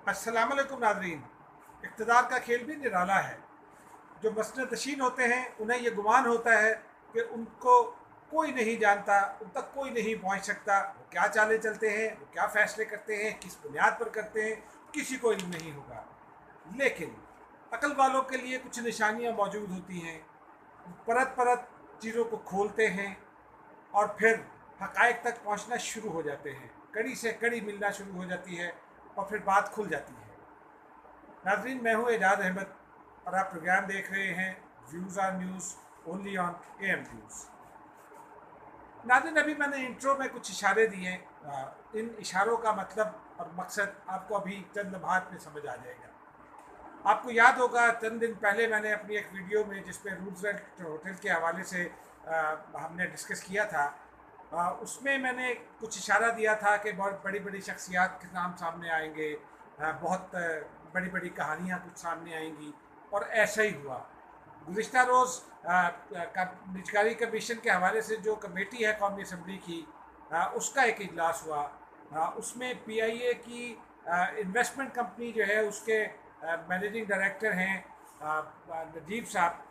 अस्सलाम वालेकुम नाज़रीन। इक़्तिदार का खेल भी निराला है। जो मसनदशीन होते हैं उन्हें ये गुमान होता है कि उनको कोई नहीं जानता, उन तक कोई नहीं पहुंच सकता। वो क्या चालें चलते हैं, वो क्या फ़ैसले करते हैं, किस बुनियाद पर करते हैं, किसी को इल्म नहीं होगा। लेकिन अक्ल वालों के लिए कुछ निशानियां मौजूद होती हैं। परत परत चीज़ों को खोलते हैं और फिर हक़ाइक़ तक पहुंचना शुरू हो जाते हैं। कड़ी से कड़ी मिलना शुरू हो जाती है और फिर बात खुल जाती है। नाज़रीन, मैं हूँ एजाज अहमद और आप प्रोग्राम देख रहे हैं views are news only on AM news. नाज़रीन, अभी मैंने इंट्रो में कुछ इशारे दिए। इन इशारों का मतलब और मकसद आपको अभी चंद लम्हात में समझ आ जाएगा। आपको याद होगा चंद दिन पहले मैंने अपनी एक वीडियो में जिसमें रूजवेल्ट होटल के हवाले से हमने डिस्कस किया था, उसमें मैंने कुछ इशारा दिया था कि बहुत बड़ी बड़ी शख्सियात के नाम सामने आएंगे, बहुत बड़ी बड़ी कहानियाँ कुछ सामने आएंगी, और ऐसा ही हुआ। गुज़िश्ता रोज़ निजकारी कमीशन के हवाले से जो कमेटी है कौमी असम्बली की, उसका एक इजलास हुआ। उसमें PIA की इन्वेस्टमेंट कंपनी जो है उसके मैनेजिंग डायरेक्टर हैं नजीब साहब।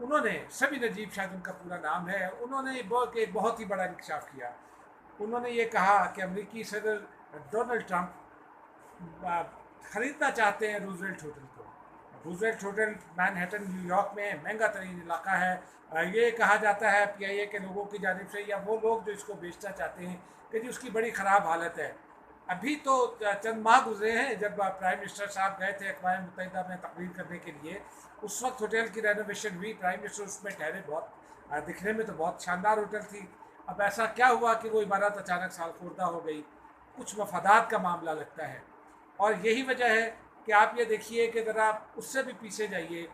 उन्होंने सभी नजीब शायद उनका पूरा नाम है, उन्होंने एक बहुत ही बड़ा इंकशाफ किया। उन्होंने ये कहा कि अमेरिकी सदर डोनाल्ड ट्रंप ख़रीदना चाहते हैं रूजवेल्ट होटल को। रूजवेल्ट होटल मैनहट्टन न्यूयॉर्क में महंगा तरीन इलाका है। ये कहा जाता है PIA के लोगों की जानिब से, या वो लोग जो इसको बेचना चाहते हैं, कि जी उसकी बड़ी ख़राब हालत है। अभी तो चंद माह गुजरे हैं जब प्राइम मिनिस्टर साहब गए थे अक़वाम मुत्तहिदा में तकरीर करने के लिए। उस वक्त होटल की रेनोवेशन हुई, प्राइम मिनिस्टर उसमें ठहरे। बहुत दिखने में तो बहुत शानदार होटल थी। अब ऐसा क्या हुआ कि वो इमारत अचानक सालखुर्दा हो गई? कुछ मफादात का मामला लगता है, और यही वजह है कि आप ये देखिए कि ज़रा उससे भी पीछे जाइए।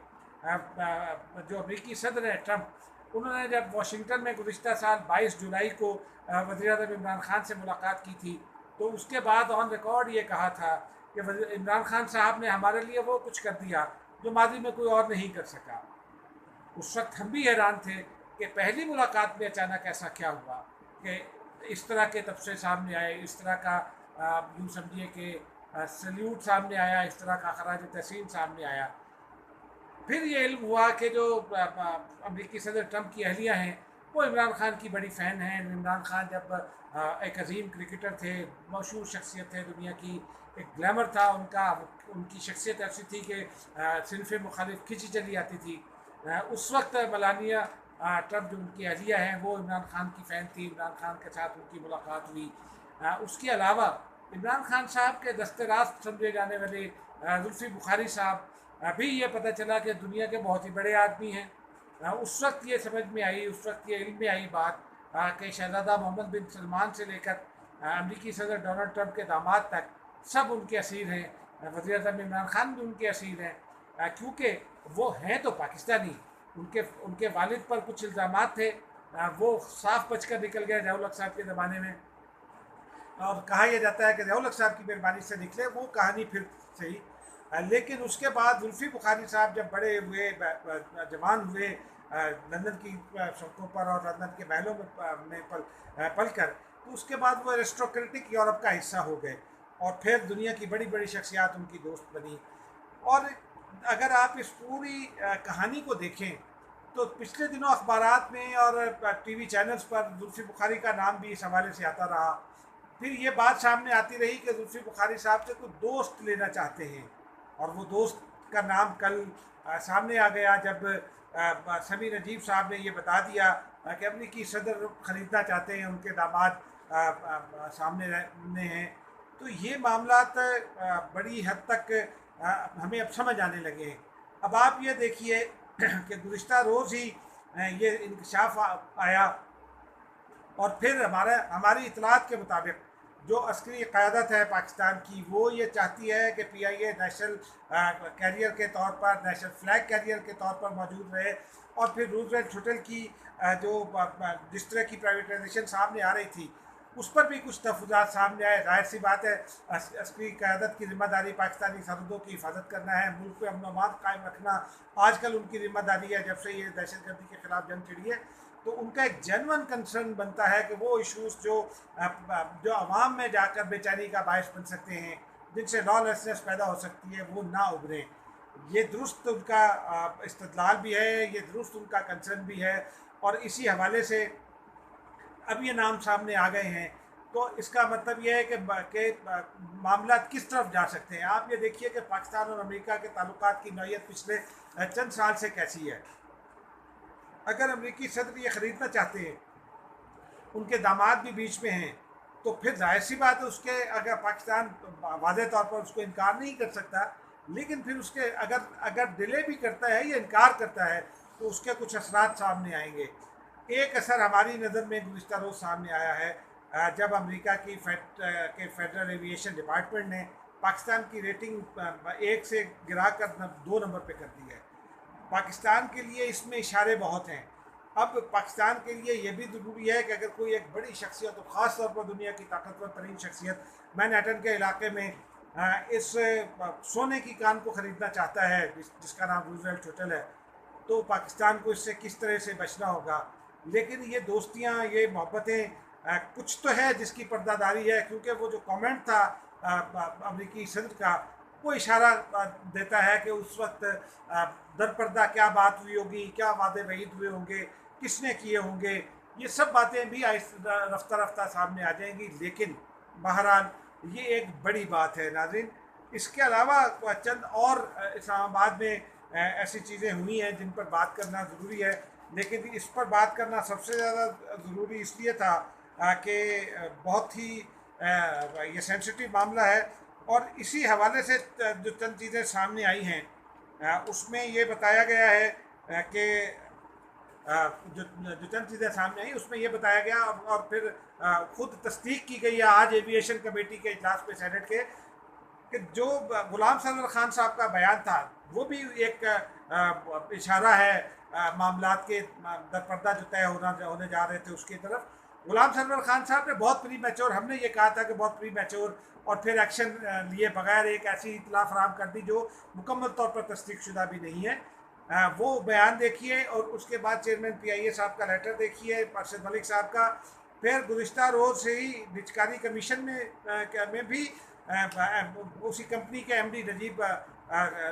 जो अमेरिकी सदर है ट्रंप, उन्होंने जब वाशिंगटन में गुज़िश्ता साल 22 जुलाई को वज़ीर-ए-आज़म इमरान खान से मुलाकात की थी, तो उसके बाद ऑन रिकॉर्ड ये कहा था कि इमरान खान साहब ने हमारे लिए वो कुछ कर दिया जो माजी में कोई और नहीं कर सका। उस वक्त हम भी हैरान थे कि पहली मुलाकात में अचानक ऐसा क्या हुआ कि इस तरह के तबसरे सामने आए, इस तरह का यूँ समझिए कि सल्यूट सामने आया, इस तरह का खराज तहसीन सामने आया। फिर ये इल्म हुआ कि जो अमेरिकी सदर ट्रंप की अहलिया हैं वो इमरान खान की बड़ी फ़ैन हैं। इमरान खान जब एक अजीम क्रिकेटर थे, मशहूर शख्सियत थे दुनिया की, एक ग्लैमर था उनका, उनकी शख्सियत ऐसी थी कि सिनफ़ मुखालिफ खिंची चली आती थी। उस वक्त मलानिया ट्रंप जो उनकी अहलिया हैं वो इमरान खान की फ़ैन थी। इमरान खान के साथ उनकी मुलाकात हुई। उसके अलावा इमरान खान साहब के दस्ते रास्त समझे जाने वाले जुल्फ़ी बुखारी साहब, अभी ये पता चला कि दुनिया के बहुत ही बड़े आदमी हैं। उस वक्त ये समझ में आई, उस वक्त ये इल्म में आई बात कि शहज़ादा मोहम्मद बिन सलमान से लेकर अमेरिकी सदर डोनाल्ड ट्रंप के दामाद तक सब उनके असीर हैं। वज़ीर-ए-आज़म इमरान खान भी उनके असीर हैं, क्योंकि वो हैं तो पाकिस्तानी। उनके उनके वालिद पर कुछ इल्ज़ामात थे, वो साफ बच कर निकल गए ज़िया-उल-हक साहब के ज़माने में। और कहा यह जाता है कि ज़िया-उल-हक साहब की मेहरबानी से निकले, वो कहानी फिर सही। लेकिन उसके बाद जुल्फ़ी बुखारी साहब जब बड़े हुए, जवान हुए, लंदन की सड़कों पर और लंदन के महलों में पल कर, तो उसके बाद वो एरिस्टोक्रेटिक यूरोप का हिस्सा हो गए और फिर दुनिया की बड़ी बड़ी शख्सियात उनकी दोस्त बनी। और अगर आप इस पूरी कहानी को देखें तो पिछले दिनों अखबारात में और TV चैनल्स पर जुल्फ़ी बुखारी का नाम भी इस हवाले से आता रहा। फिर ये बात सामने आती रही कि जुल्फ़ी बुखारी साहब से कोई दोस्त लेना चाहते हैं, और वो दोस्त का नाम कल सामने आ गया जब समी नजीब साहब ने ये बता दिया कि अमेरिकी सदर ख़रीदना चाहते हैं, उनके दामाद सामने हैं। तो ये मामलात बड़ी हद तक हमें अब समझ आने लगे हैं। अब आप ये देखिए कि गुज़िश्ता रोज़ ही ये इंकशाफ आया, और फिर हमारी इतलात के मुताबिक जो अस्करी क़यादत है पाकिस्तान की, वो ये चाहती है कि PIA नेशनल कैरियर के तौर पर, नेशनल फ्लैग कैरियर के तौर पर मौजूद रहे। और फिर रूजवेल्ट होटल की जो जिस तरह की प्राइवेटाइजेशन सामने आ रही थी, उस पर भी कुछ तहफ़्फ़ुज़ात सामने आए। ज़ाहिर सी बात है, अस्करी क़यादत की ज़िम्मेदारी पाकिस्तानी सरहदों की हिफाजत करना है, मुल्क पे अमन-ओ-अमान कायम रखना आजकल उनकी ज़िम्मेदारी है, जब से ये दहशतगर्दी के ख़िलाफ़ जंग छिड़ी है। तो उनका एक जेन्युइन कंसर्न बनता है कि वो इश्यूज़ जो आवाम में जाकर बेचैनी का बायस बन सकते हैं, जिनसे लॉलेसनेस पैदा हो सकती है वो ना उभरें। ये दुरुस्त उनका इस्तदलाल भी है, ये दुरुस्त उनका कंसर्न भी है, और इसी हवाले से अब ये नाम सामने आ गए हैं। तो इसका मतलब ये है कि मामला किस तरफ जा सकते हैं। आप ये देखिए कि पाकिस्तान और अमेरिका के ताल्लुकात की नौयत पिछले चंद साल से कैसी है। अगर अमेरिकी सदर ये ख़रीदना चाहते हैं, उनके दामाद भी बीच में हैं, तो फिर जाहिर सी बात है उसके अगर पाकिस्तान वाज़ेह तौर पर उसको इनकार नहीं कर सकता, लेकिन फिर उसके अगर अगर डिले भी करता है या इनकार करता है तो उसके कुछ असरात सामने आएंगे। एक असर हमारी नज़र में गुज़िश्ता रोज़ सामने आया है, जब अमेरिका की फेडरल एविएशन डिपार्टमेंट ने पाकिस्तान की रेटिंग 1 से गिरा कर 2 नंबर पे कर दी है। पाकिस्तान के लिए इसमें इशारे बहुत हैं। अब पाकिस्तान के लिए ये भी ज़रूरी है कि अगर कोई एक बड़ी शख्सियत, तो ख़ास तौर पर दुनिया की ताकतवर तरीन शख्सियत मैनहट्टन के इलाके में इस सोने की कान को ख़रीदना चाहता है जिसका नाम रूजवेल्ट होटल है, तो पाकिस्तान को इससे किस तरह से बचना होगा। लेकिन ये दोस्तियाँ, ये मोहब्बतें, कुछ तो है जिसकी पर्दादारी है, क्योंकि वो जो कमेंट था अमरीकी सदर का, वो इशारा देता है कि उस वक्त दरपर्दा क्या बात हुई होगी, क्या वादे वहीद हुए होंगे, किसने किए होंगे। ये सब बातें भी रफ्ता रफ्ता सामने आ जाएंगी। लेकिन बहरहाल ये एक बड़ी बात है नाज़रीन। इसके अलावा चंद और इस्लामाबाद में ऐसी चीज़ें हुई हैं जिन पर बात करना ज़रूरी है, लेकिन इस पर बात करना सबसे ज़्यादा ज़रूरी इसलिए था कि बहुत ही ये सेंसिटिव मामला है। और इसी हवाले से जो चंद चीज़ें सामने आई हैं उसमें ये बताया गया है कि जो जो चंद चीज़ें सामने आई उसमें ये बताया गया, और फिर खुद तस्दीक की गई है आज एविएशन कमेटी के इजलास में सेनेट के, कि जो गुलाम सरवर खान साहब का बयान था वो भी एक इशारा है मामलात के दरपर्दा जो तय होने जा रहे थे उसकी तरफ। गुलाम सरवर खान साहब ने बहुत प्री मैच्योर, हमने ये कहा था कि बहुत प्री मैच्योर और फिर एक्शन लिए बगैर एक ऐसी इतला फराहम कर दी जो मुकम्मल तौर पर तस्दीक शुदा भी नहीं है। वो बयान देखिए, और उसके बाद चेयरमैन PIA साहब का लेटर देखिए, अरशद मलिक साहब का। फिर गुज़िश्ता रोज़ से ही निजकारी कमीशन में भी उसी कंपनी के MD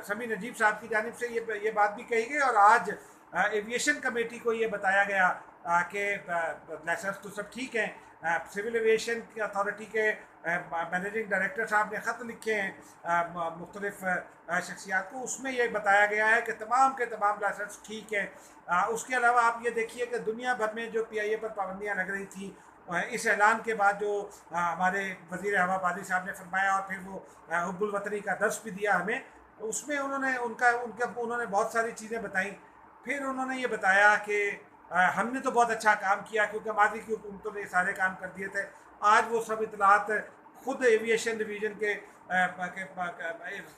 समी नजीब साहब की जानिब से ये बात भी कही गई, और आज एविएशन कमेटी को ये बताया गया कि लाइसेंस तो सब ठीक हैं। सिविल एविएशन की अथॉरिटी के मैनेजिंग डायरेक्टर साहब ने ख़त लिखे हैं मुख्तलिफ शख्सियात को, उसमें ये बताया गया है कि तमाम के तमाम लाइसेंस ठीक है। उसके अलावा आप ये देखिए कि दुनिया भर में जो PIA पर पाबंदियाँ लग रही थी, इस ऐलान के बाद जो हमारे वज़ीर हवाबाजी साहब ने फरमाया, और फिर वो हुब्बुल वतनी का दर्स भी दिया हमें, उसमें उन्होंने बहुत सारी चीज़ें बताई। फिर उन्होंने ये बताया कि हमने तो बहुत अच्छा काम किया क्योंकि माजी की हुकूमतों ने सारे काम कर दिए थे। आज वो सब इतलात खुद एविएशन डिवीज़न के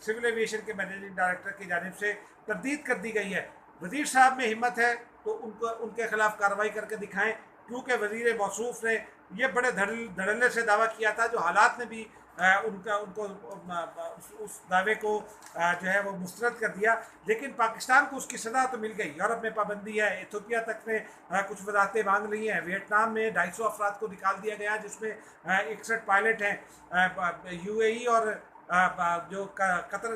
सिविल एविएशन के मैनेजिंग डायरेक्टर की जानिब से तरदीद कर दी गई है। वज़ीर साहब में हिम्मत है तो उनके खिलाफ कार्रवाई करके दिखाएं, क्योंकि वज़ीर मौसूफ ने ये बड़े धड़ल्ले से दावा किया था, जो हालात ने भी उनको उस दावे को जो है वो मुस्तरद कर दिया। लेकिन पाकिस्तान को उसकी सज़ा तो मिल गई। यूरोप में पाबंदी है, इथियोपिया तक ने कुछ वजाहतें मांग ली हैं, वियतनाम में 250 अफराद को निकाल दिया गया जिसमें 61 पायलट हैं। UAE और जो कतर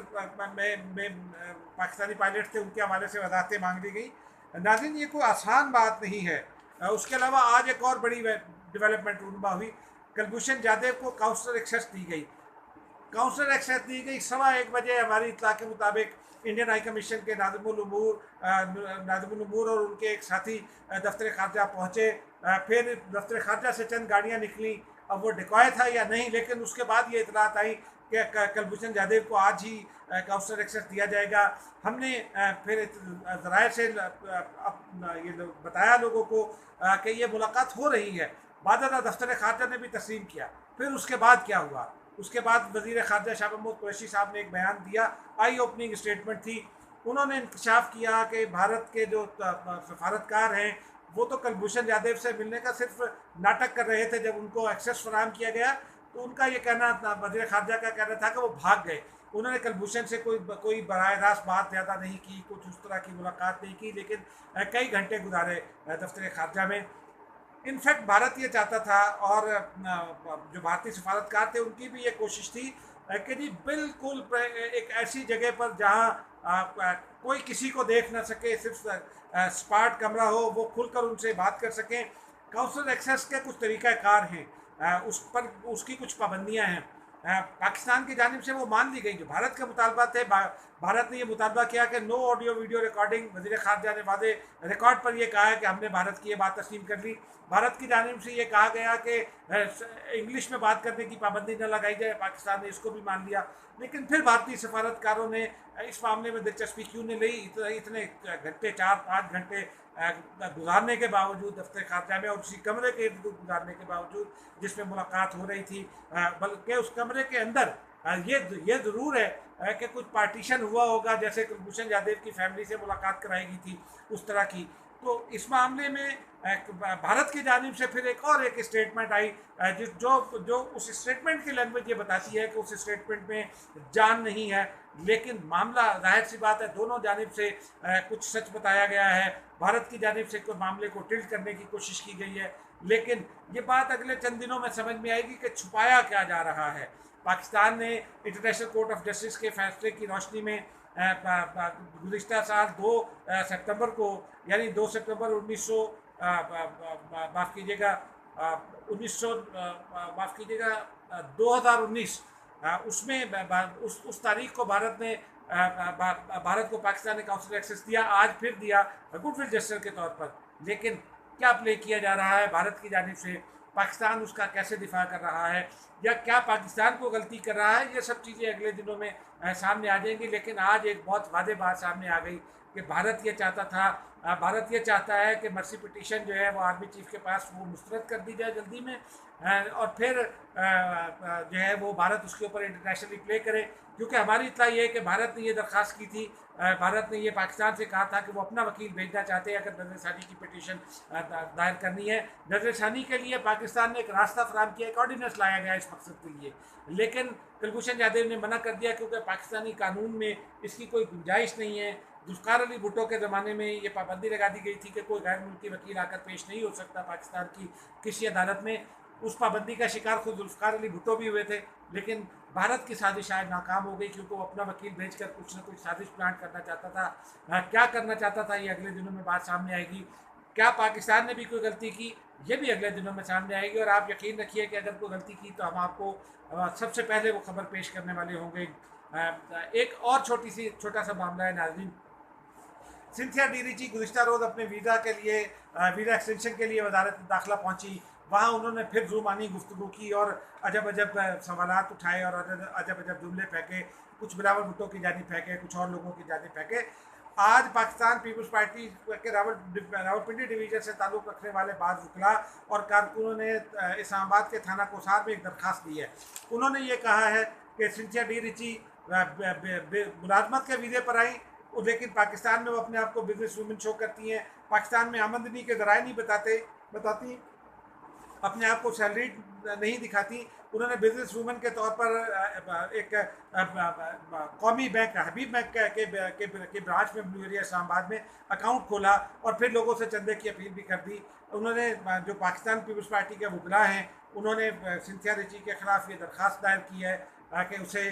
में पाकिस्तानी पायलट थे उनके हवाले से वजाहतें मांग ली गई। नाज़रीन, ये कोई आसान बात नहीं है। उसके अलावा आज एक और बड़ी डेवलपमेंट रूनमा हुई। कुलभूषण जाधव को काउंसलर एक्सेस दी गई। 1:15 बजे हमारी इत्तला के मुताबिक इंडियन हाई कमीशन के नाज़िमुल उमूर और उनके एक साथी दफ्तर खारजा पहुँचे। फिर दफ्तर खारजा से चंद गाड़ियाँ निकली। अब वो डिकॉय था या नहीं, लेकिन उसके बाद ये इतलात आई कि कुलभूषण जाधव को आज ही काउंसलर एक्सेस दिया जाएगा। हमने फिर ज़राए से ये बताया लोगों को कि ये मुलाकात हो रही है। बादल दफ्तर खारजा ने भी तस्लीम किया। फिर उसके बाद क्या हुआ? उसके बाद वज़ीर खारजा शाह महमूद कुरैशी साहब ने एक बयान दिया, आई ओपनिंग स्टेटमेंट थी। उन्होंने इंकशाफ किया कि भारत के जो सफारतकार हैं वो तो कुलभूषण जाधव से मिलने का सिर्फ नाटक कर रहे थे। जब उनको एक्सेस फराहम किया गया तो उनका ये कहना, वज़ीर खारजा का कहना था कि वो भाग गए। उन्होंने कुलभूषण से कोई बराह रास्त बात ज़्यादा नहीं की, कुछ उस तरह की मुलाकात नहीं की, लेकिन कई घंटे गुजारे दफ्तर खारजा में। इनफैक्ट भारत ये चाहता था, और जो भारतीय सफारतकार थे उनकी भी ये कोशिश थी कि जी बिल्कुल एक ऐसी जगह पर जहाँ कोई किसी को देख ना सके, सिर्फ स्पार्ट कमरा हो, वो खुलकर उनसे बात कर सकें। काउंसलर एक्सेस के कुछ तरीक़ाकार हैं, उस पर उसकी कुछ पाबंदियां हैं। पाकिस्तान की जानिब से वो मान ली गई, जो भारत का मुतालबा थे। भारत ने ये मुतालबा किया कि नो ऑडियो वीडियो रिकॉर्डिंग। वज़ीर ख़ारजा ने वादे रिकॉर्ड पर यह कहा है कि हमने भारत की ये बात तस्लीम कर ली। भारत की जानिब से ये कहा गया कि इंग्लिश में बात करने की पाबंदी न लगाई जाए, पाकिस्तान ने इसको भी मान लिया। लेकिन फिर भारतीय सफारतकारों ने इस मामले में दिलचस्पी क्यों नहीं ली? इतने घंटे, 4-5 घंटे गुजारने के बावजूद दफ्तर खारजा में, और उसी कमरे के इर्द गिर्द गुजारने के बावजूद जिसमें मुलाकात हो रही थी, बल्कि उस कमरे के अंदर ये ज़रूर है कि कुछ पार्टीशन हुआ होगा, जैसे कुलभूषण जाधव की फैमिली से मुलाकात कराई गई थी उस तरह की। तो इस मामले में भारत की जानिब से फिर एक स्टेटमेंट आई, जो उस स्टेटमेंट की लैंग्वेज ये बताती है कि उस स्टेटमेंट में जान नहीं है। लेकिन मामला जाहिर सी बात है, दोनों जानिब से कुछ सच बताया गया है। भारत की जानिब से कोई मामले को टिल्ट करने की कोशिश की गई है, लेकिन ये बात अगले चंद दिनों में समझ में आएगी कि छुपाया क्या जा रहा है। पाकिस्तान ने इंटरनेशनल कोर्ट ऑफ जस्टिस के फैसले की रोशनी में गुज़िश्ता साल 2 सितंबर को, यानी 2 सितंबर 1900 माफ़ कीजिएगा 2019, उसमें उस तारीख को भारत को पाकिस्तान ने काउंसिल एक्सेस दिया, आज फिर दिया गुडविल जेस्चर के तौर पर। लेकिन क्या प्ले किया जा रहा है भारत की जानिब से, पाकिस्तान उसका कैसे दिफा कर रहा है, या क्या पाकिस्तान को गलती कर रहा है, ये सब चीज़ें अगले दिनों में सामने आ जाएंगी। लेकिन आज एक बहुत वादे बात सामने आ गई कि भारत ये चाहता था, भारत ये चाहता है कि मर्सी पिटीशन जो है वो आर्मी चीफ के पास वो मुस्तरद कर दी जाए जल्दी में, और फिर जो है वो भारत उसके ऊपर इंटरनेशनली प्ले करे। क्योंकि हमारी इत्तला ये है कि भारत ने ये दरख्वास्त की थी, भारत ने ये पाकिस्तान से कहा था कि वो अपना वकील भेजना चाहते हैं अगर नजरसानी की पिटीशन दायर करनी है। नजरसानी के लिए पाकिस्तान ने एक रास्ता फराम किया, एक ऑर्डिनेंस लाया गया इस मकसद के लिए, लेकिन कुलभूषण जाधव ने मना कर दिया क्योंकि पाकिस्तानी कानून में इसकी कोई गुंजाइश नहीं है। जुल्फ़िकार अली भुट्टो के ज़माने में ये पाबंदी लगा दी गई थी कि कोई गैर मुल्की वकील आकर पेश नहीं हो सकता पाकिस्तान की किसी अदालत में। उस पाबंदी का शिकार खुद जुल्फ़िकार अली भुट्टो भी हुए थे, लेकिन भारत की साजिश आज नाकाम हो गई क्योंकि वो अपना वकील भेजकर कुछ न कुछ साजिश प्लान करना चाहता था। क्या करना चाहता था ये अगले दिनों में बात सामने आएगी। क्या पाकिस्तान ने भी कोई गलती की, ये भी अगले दिनों में सामने आएगी। और आप यकीन रखिए कि अगर कोई गलती की तो हम आपको सबसे पहले वो खबर पेश करने वाले होंगे। एक और छोटा सा मामला है नाज़रीन। सिंथिया डी रिची गुज़िश्ता रोज़ अपने वीज़ा के लिए, वीज़ा एक्सटेंशन के लिए वजारत दाखिला पहुंची। वहाँ उन्होंने फिर ज़ुबानी गुफ्तगू की और अजब अजब सवालात उठाए और अजब अजब जुमले फेंके, कुछ बिलावल भुट्टो की जानिब फेंके, कुछ और लोगों की जानिब फेंके। आज पाकिस्तान पीपल्स पार्टी के रावलपिंडी डिवीज़न से ताल्लुक़ रखने वाले बाद वकला और कारकुनों ने इस्लामाबाद के थाना कोसार में एक दरख्वास्त दी है। उन्होंने ये कहा है कि सिंथिया डी रिची मुलाजमत के वीज़े पर आई, लेकिन पाकिस्तान में वो अपने आप को बिजनेस वूमेन शो करती हैं, पाकिस्तान में आमदनी के ज़राए नहीं बताती, अपने आप को सैलरी नहीं दिखाती। उन्होंने बिजनेस वूमेन के तौर पर एक कौमी बैंक हबीब बैंक के ब्रांच में ब्लू एरिया इस्लामाबाद में अकाउंट खोला और फिर लोगों से चंदे की अपील भी कर दी। उन्होंने जो पाकिस्तान पीपल्स पार्टी के वकला हैं उन्होंने सिंथिया रिची के ख़िलाफ़ ये दरख्वास्त दायर की है कि उसे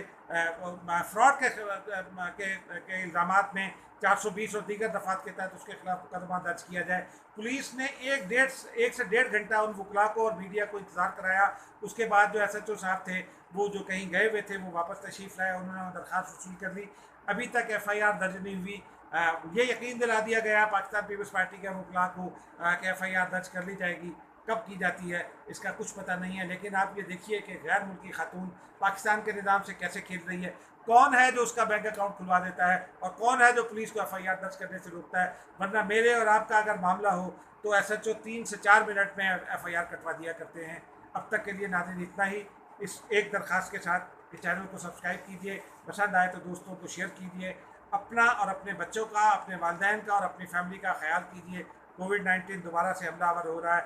फ्रॉड के इल्ज़ामात में 420 और दीगर दफ़ात के तहत उसके खिलाफ मुकदमा दर्ज किया जाए। पुलिस ने 1 से 1.5 घंटा उन वकला को और मीडिया को इंतज़ार कराया। उसके बाद जो SHO साहब थे वो जो कहीं गए हुए थे वो वापस तशरीफ़ लाए, उन्होंने दरख्वास्त वसूल कर ली। अभी तक FIR दर्ज नहीं हुई। ये यकीन दिला दिया गया पाकिस्तान पीपल्स पार्टी के वकला को कि FIR दर्ज कर ली जाएगी। कब की जाती है इसका कुछ पता नहीं है। लेकिन आप ये देखिए कि गैर मुल्की खातून पाकिस्तान के निज़ाम से कैसे खेल रही है। कौन है जो उसका बैंक अकाउंट खुलवा देता है और कौन है जो पुलिस को FIR दर्ज करने से रोकता है। वरना मेरे और आपका अगर मामला हो तो SHO 3 से 4 मिनट में FIR कटवा दिया करते हैं। अब तक के लिए नाज़रीन इतना ही। इस एक दरख्वास्त के साथ इस चैनल को सब्सक्राइब कीजिए, पसंद आए तो दोस्तों को शेयर कीजिए, अपना और अपने बच्चों का, अपने वालिदैन का और अपनी फैमिली का ख्याल कीजिए। कोविड-19 दोबारा से हमलावर हो रहा है,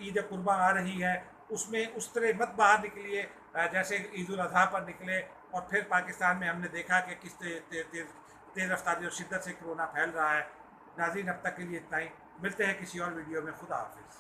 ईद कुर्बा आ रही है, उसमें उस तरह मत बाहर निकलिए जैसे ईद उल अज़हा पर निकले। और फिर पाकिस्तान में हमने देखा कि किस तेज़ रफ्तारी और शिद्दत से कोरोना फैल रहा है। नाज़रीन अब तक के लिए इतना ही, मिलते हैं किसी और वीडियो में। खुदा हाफिज़।